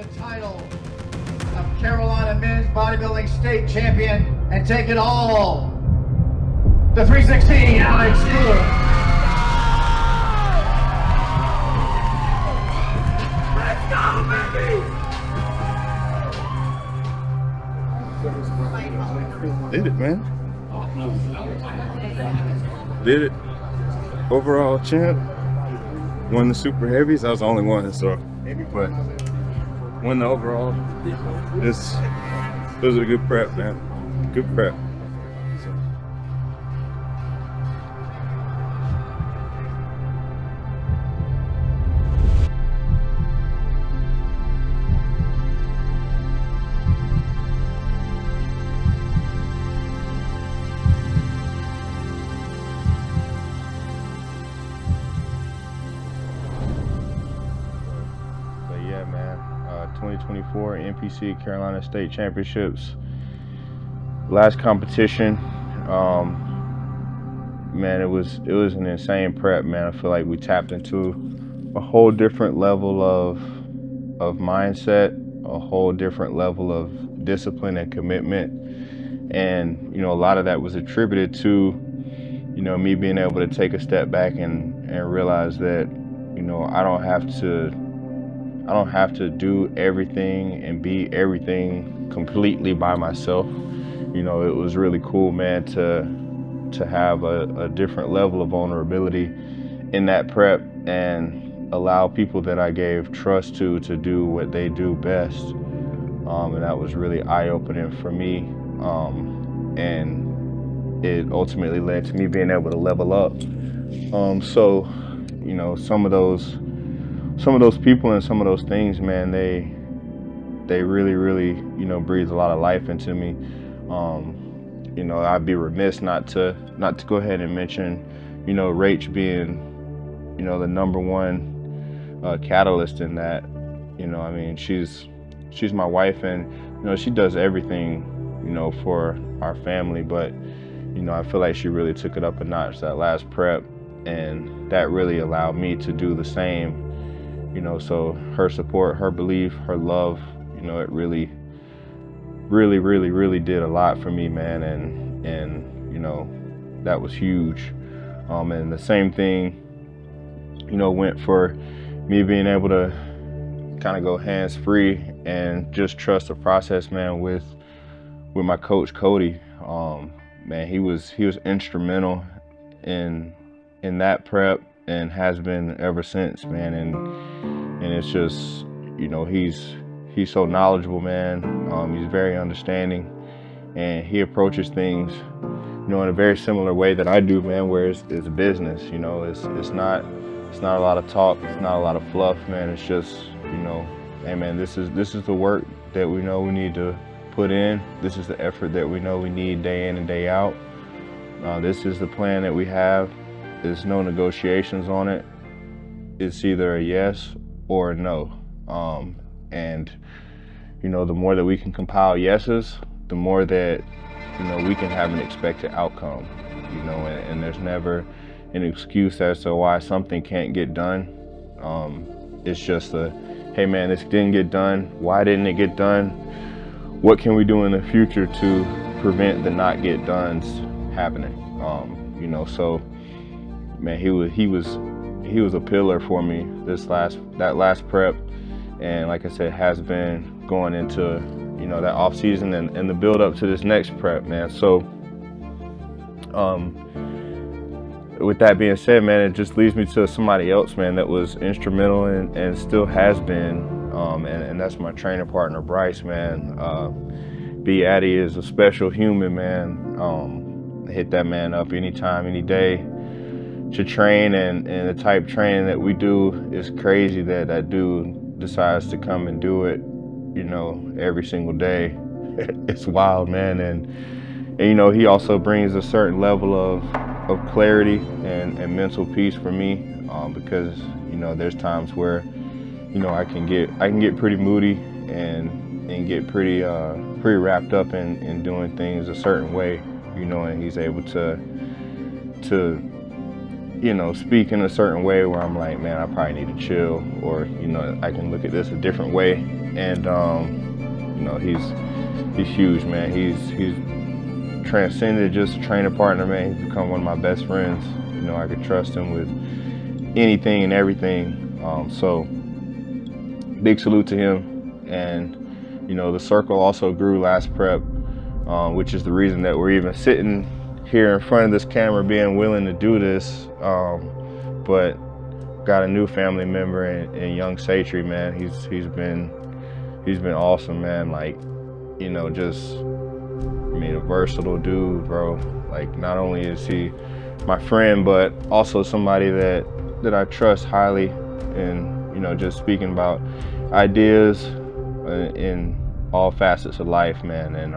the title of Carolina Men's Bodybuilding State Champion and take it all, the 316, Alex Stewart. Let's go, baby! Did it, man. Did it. Overall champ. Won the super heavies. I was the only one, so but won the overall. This was a good prep, man. Good prep. Yeah, man. 2024 NPC Carolina State Championships. Last competition. Man, it was an insane prep, man. I feel like we tapped into a whole different level of mindset, a whole different level of discipline and commitment. And, you know, a lot of that was attributed to, you know, me being able to take a step back and realize that, you know, I don't have to do everything and be everything completely by myself. You know, it was really cool, man, to have a different level of vulnerability in that prep and allow people that I gave trust to do what they do best. And that was really eye-opening for me. And it ultimately led to me being able to level up. So, you know, some of those people and some of those things, man, they really, you know, breathe a lot of life into me. You know, I'd be remiss not to go ahead and mention, you know, Rach being, you know, the #1 catalyst in that. You know, I mean, she's my wife, and, you know, she does everything, you know, for our family, but, you know, I feel like she really took it up a notch that last prep, and that really allowed me to do the same. You know, so her support, her belief, her love, you know, it really did a lot for me, man. And you know, that was huge. And the same thing, you know, went for me being able to kind of go hands-free and just trust the process, man, with my coach, Cody. Man, he was instrumental in that prep and has been ever since, man. And it's just, you know, he's so knowledgeable, man. He's very understanding, and he approaches things, you know, in a very similar way that I do, man, where it's business. You know, it's not a lot of talk, it's not a lot of fluff, man. It's just, you know, hey, man, this is the work that we know we need to put in. This is the effort that we know we need day in and day out. This is the plan that we have. There's no negotiations on it. It's either a yes or a no. And, you know, the more that we can compile yeses, the more that, you know, we can have an expected outcome, you know, and there's never an excuse as to why something can't get done. It's just hey, man, this didn't get done. Why didn't it get done? What can we do in the future to prevent the not get dones happening? You know, so, man, he was a pillar for me that last prep, and like I said, has been going into, you know, that off season and the build up to this next prep, man. So with that being said, man, it just leads me to somebody else, man, that was instrumental and still has been, and that's my training partner, Bryce, man. B. Addy is a special human, man. Hit that man up anytime, any day to train, and the type of training that we do is crazy that that dude decides to come and do it, you know, every single day. It's wild, man. And you know, he also brings a certain level of clarity and mental peace for me, because, you know, there's times where, you know, I can get pretty moody and get pretty wrapped up in doing things a certain way, you know, and he's able to you know, speak in a certain way where I'm like, man, I probably need to chill, or, you know, I can look at this a different way. And, you know, he's huge, man. He's transcended just a training partner, man. He's become one of my best friends. You know, I could trust him with anything and everything. So big salute to him. And, you know, the circle also grew last prep, which is the reason that we're even sitting here in front of this camera being willing to do this. But got a new family member in young Satri, man. He's been awesome, man. Like, you know, just, I mean, a versatile dude, bro. Like, not only is he my friend, but also somebody that I trust highly. And, you know, just speaking about ideas in all facets of life, man. And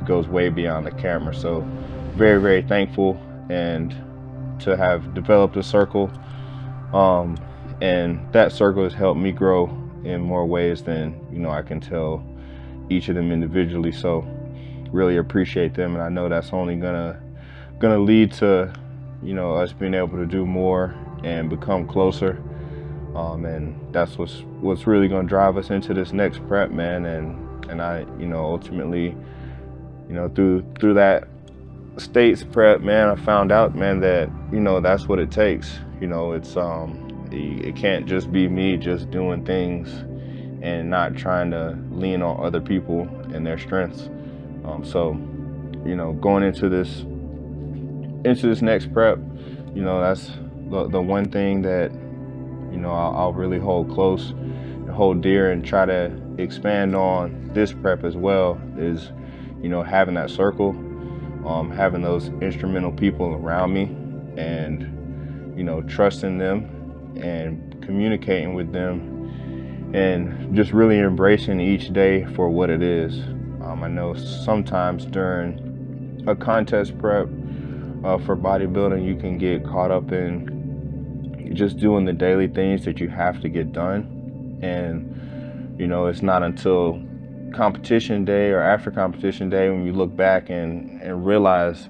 it goes way beyond the camera. So very, very thankful and to have developed a circle. And that circle has helped me grow in more ways than, you know, I can tell each of them individually. So really appreciate them, and I know that's only gonna lead to, you know, us being able to do more and become closer. And that's what's really gonna drive us into this next prep, man. And I, you know, ultimately, you know, through that states prep, man, I found out, man, that, you know, that's what it takes. You know, it's it can't just be me just doing things and not trying to lean on other people and their strengths. So, you know, going into this next prep, you know, that's the one thing that, you know, I'll really hold close and hold dear and try to expand on this prep as well, is, you know, having that circle, having those instrumental people around me, and, you know, trusting them and communicating with them, and just really embracing each day for what it is. I know sometimes during a contest prep for bodybuilding, you can get caught up in just doing the daily things that you have to get done. And, you know, it's not until competition day or after competition day when you look back and realize,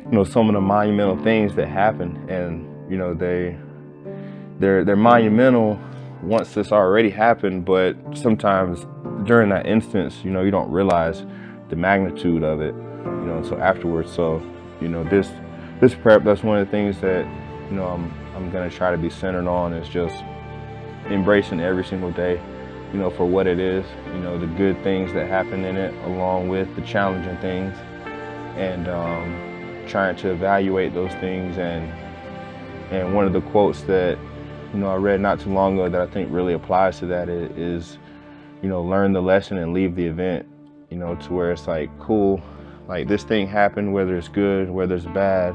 you know, some of the monumental things that happen. And, you know, they're monumental once this already happened, but sometimes during that instance, you know, you don't realize the magnitude of it, you know, until afterwards. So, you know, this prep, that's one of the things that, you know, I'm gonna try to be centered on, is just embracing every single day, you know, for what it is, you know, the good things that happen in it, along with the challenging things, and trying to evaluate those things. And one of the quotes that, you know, I read not too long ago that I think really applies to that is, you know, learn the lesson and leave the event, you know, to where it's like, cool, like this thing happened, whether it's good, whether it's bad,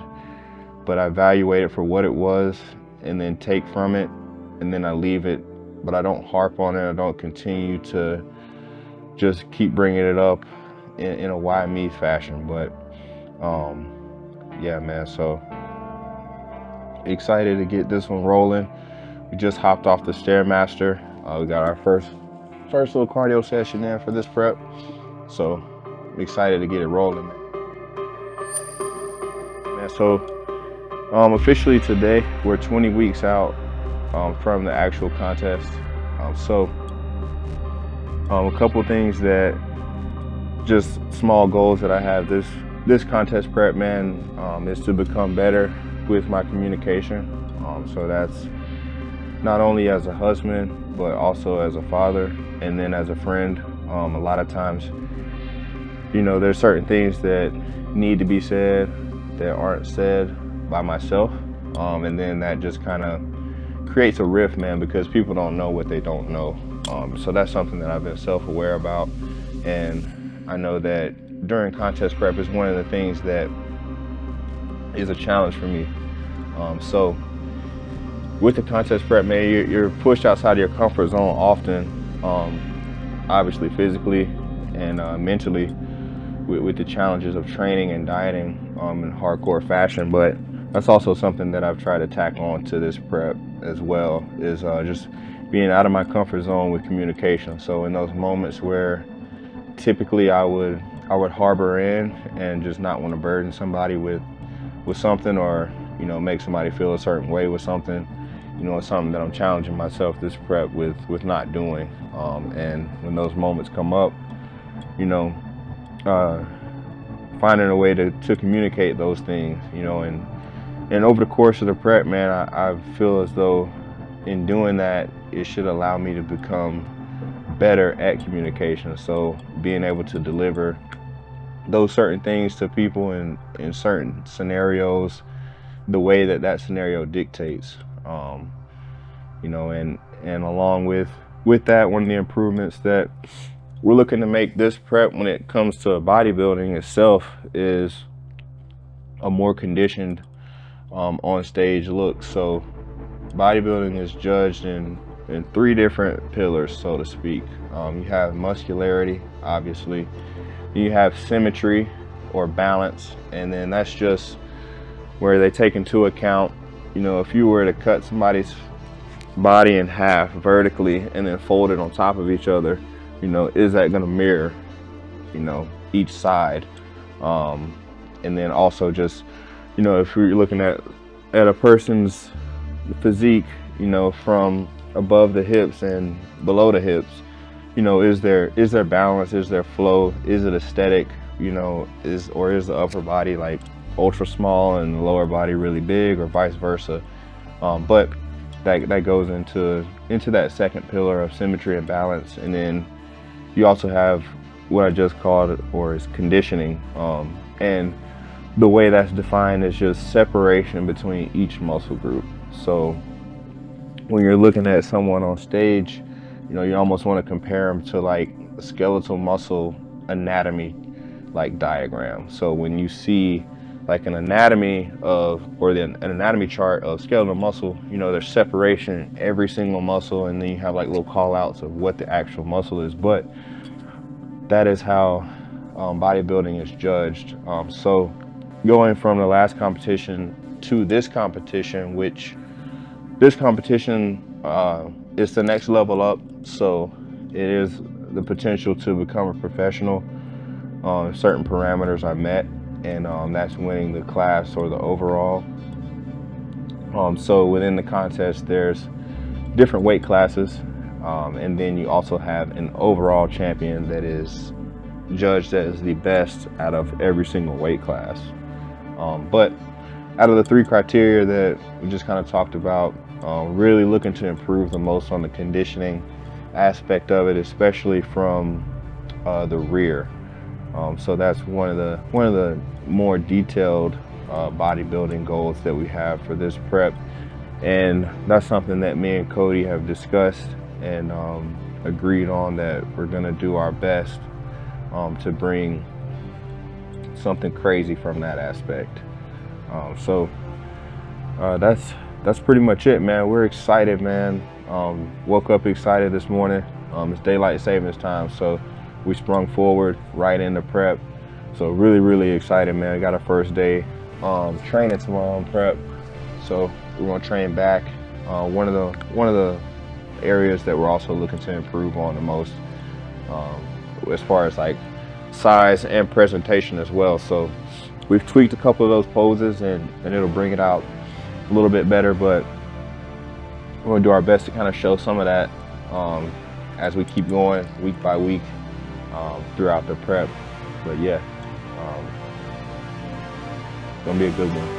but I evaluate it for what it was and then take from it, and then I leave it, but I don't harp on it. I don't continue to just keep bringing it up in a why me fashion. But yeah, man, so excited to get this one rolling. We just hopped off the Stairmaster. We got our first little cardio session in for this prep. So I'm excited to get it rolling. Man, so officially today, we're 20 weeks out from the actual contest. So a couple things that, just small goals that I have this contest prep, man, is to become better with my communication. So that's not only as a husband, but also as a father, and then as a friend. A lot of times, you know, there's certain things that need to be said that aren't said by myself. And then that just kind of creates a rift, man, because people don't know what they don't know. So that's something that I've been self-aware about. And I know that during contest prep is one of the things that is a challenge for me. So with the contest prep, man, you're pushed outside of your comfort zone often, obviously physically and mentally, with the challenges of training and dieting in hardcore fashion. But that's also something that I've tried to tack on to this prep as well, is just being out of my comfort zone with communication. So in those moments where typically I would harbor in and just not want to burden somebody with something, or, you know, make somebody feel a certain way with something, you know, it's something that I'm challenging myself this prep with not doing. And when those moments come up, you know, finding a way to communicate those things, you know, and over the course of the prep, man, I feel as though in doing that, it should allow me to become better at communication. So being able to deliver those certain things to people in certain scenarios, the way that scenario dictates, you know, and along with that, one of the improvements that we're looking to make this prep when it comes to bodybuilding itself is a more conditioned on stage look. So bodybuilding is judged in 3 different pillars, so to speak. You have muscularity, obviously. You have symmetry or balance, and then that's just where they take into account, you know, if you were to cut somebody's body in half vertically and then fold it on top of each other, you know, is that going to mirror, you know, each side? And then also just, you know, if you're looking at a person's physique, you know, from above the hips and below the hips, you know, is there balance, is there flow, is it aesthetic, you know, is the upper body like ultra small and the lower body really big, or vice versa? But that goes into that second pillar of symmetry and balance. And then you also have what I just called it, or is conditioning, and the way that's defined is just separation between each muscle group. So when you're looking at someone on stage, you know, you almost want to compare them to like a skeletal muscle anatomy like diagram. So when you see like an anatomy an anatomy chart of skeletal muscle, you know, there's separation in every single muscle, and then you have like little call outs of what the actual muscle is. But that is how bodybuilding is judged. So going from the last competition to this competition, which this competition is the next level up, so it is the potential to become a professional. Certain parameters are met, and that's winning the class or the overall. So within the contest, there's different weight classes, and then you also have an overall champion that is judged as the best out of every single weight class. But out of the 3 criteria that we just kind of talked about, really looking to improve the most on the conditioning aspect of it, especially from the rear. So that's one of the more detailed bodybuilding goals that we have for this prep, and that's something that me and Cody have discussed and agreed on, that we're gonna do our best to bring something crazy from that aspect. So that's pretty much it, man. We're excited, man. Woke up excited this morning. It's daylight savings time, so we sprung forward right into prep. So really excited, man. We got our first day training tomorrow on prep, so we're gonna train back. One of the areas that we're also looking to improve on the most, as far as like size and presentation as well. So we've tweaked a couple of those poses, and it'll bring it out a little bit better, but we're gonna do our best to kind of show some of that as we keep going week by week throughout the prep. But yeah, it's gonna be a good one.